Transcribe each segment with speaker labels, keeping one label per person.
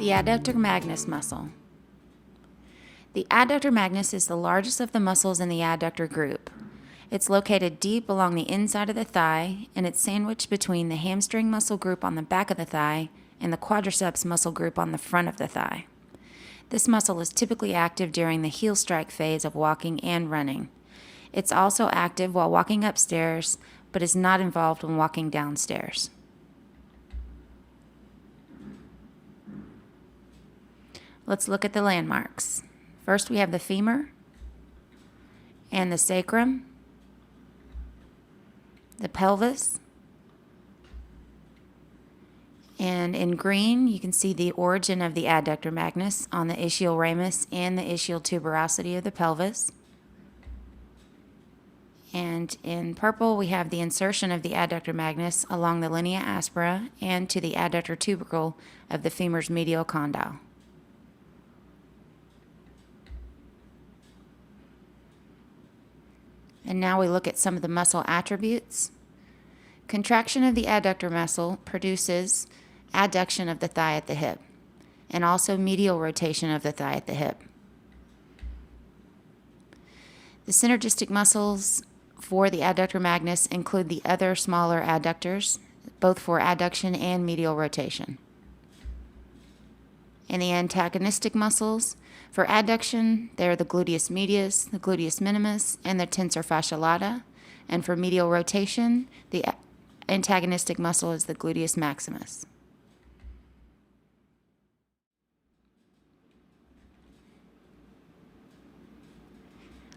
Speaker 1: The adductor magnus muscle. The adductor magnus is the largest of the muscles in the adductor group. It's located deep along the inside of the thigh, and it's sandwiched between the hamstring muscle group on the back of the thigh and the quadriceps muscle group on the front of the thigh. This muscle is typically active during the heel strike phase of walking and running. It's also active while walking upstairs, but is not involved when walking downstairs. Let's look at the landmarks. First, we have the femur and the sacrum, the pelvis, and in green, you can see the origin of the adductor magnus on the ischial ramus and the ischial tuberosity of the pelvis. And in purple, we have the insertion of the adductor magnus along the linea aspera and to the adductor tubercle of the femur's medial condyle. And now we look at some of the muscle attributes. Contraction of the adductor muscle produces adduction of the thigh at the hip, and also medial rotation of the thigh at the hip. The synergistic muscles for the adductor magnus include the other smaller adductors, both for adduction and medial rotation. And the antagonistic muscles, for adduction, they're the gluteus medius, the gluteus minimus, and the tensor fasciae lata. And for medial rotation, the antagonistic muscle is the gluteus maximus.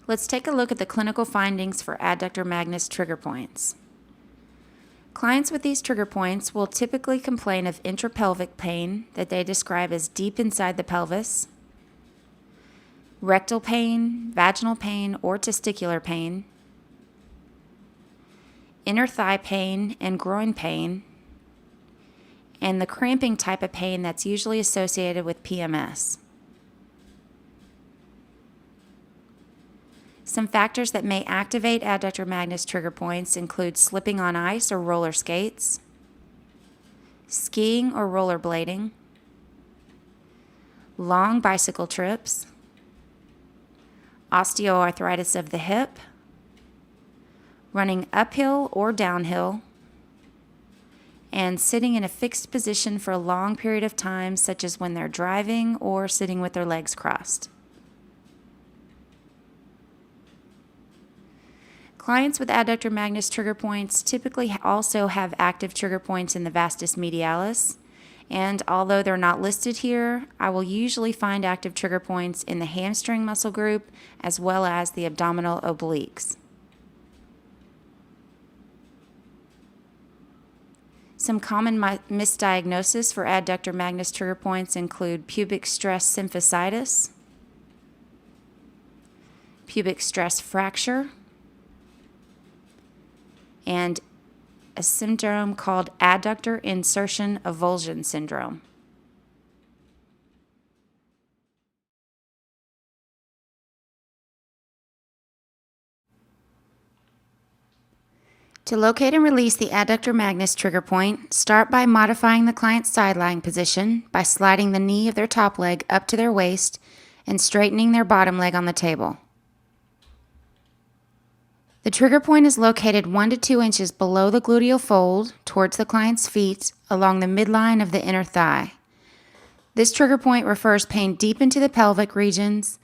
Speaker 1: Let's take a look at the clinical findings for adductor magnus trigger points. Clients with these trigger points will typically complain of intrapelvic pain that they describe as deep inside the pelvis, rectal pain, vaginal pain, or testicular pain, inner thigh pain and groin pain, and the cramping type of pain that's usually associated with PMS. Some factors that may activate adductor magnus trigger points include slipping on ice or roller skates, skiing or rollerblading, long bicycle trips, osteoarthritis of the hip, running uphill or downhill, and sitting in a fixed position for a long period of time, such as when they're driving or sitting with their legs crossed. Clients with adductor magnus trigger points typically also have active trigger points in the vastus medialis, and although they're not listed here, I will usually find active trigger points in the hamstring muscle group as well as the abdominal obliques. Some common misdiagnosis for adductor magnus trigger points include pubic stress symphysitis, pubic stress fracture, and a syndrome called adductor insertion avulsion syndrome. To locate and release the adductor magnus trigger point, start by modifying the client's side lying position by sliding the knee of their top leg up to their waist and straightening their bottom leg on the table. The trigger point is located 1 to 2 inches below the gluteal fold towards the client's feet along the midline of the inner thigh. This trigger point refers pain deep into the pelvic regions,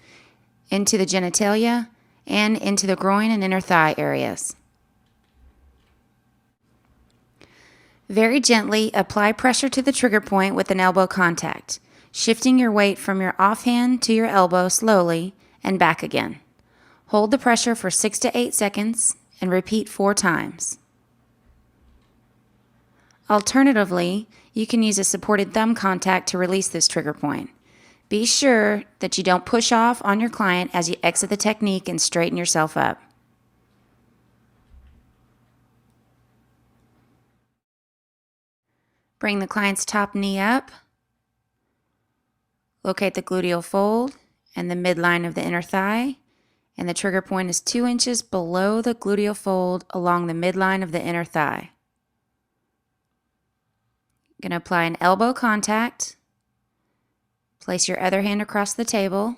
Speaker 1: into the genitalia, and into the groin and inner thigh areas. Very gently apply pressure to the trigger point with an elbow contact, shifting your weight from your offhand to your elbow slowly and back again. Hold the pressure for 6 to 8 seconds and repeat 4 times. Alternatively, you can use a supported thumb contact to release this trigger point. Be sure that you don't push off on your client as you exit the technique and straighten yourself up. Bring the client's top knee up. Locate the gluteal fold and the midline of the inner thigh, and the trigger point is 2 inches below the gluteal fold along the midline of the inner thigh. You're going to apply an elbow contact Place your other hand across the table.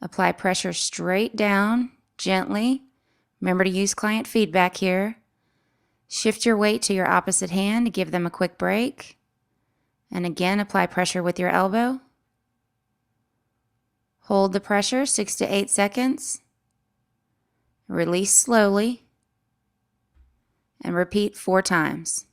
Speaker 1: Apply pressure straight down, gently. Remember to use client feedback here. Shift your weight to your opposite hand to give them a quick break. And again, apply pressure with your elbow. Hold the pressure 6 to 8 seconds. Release slowly. And repeat 4 times.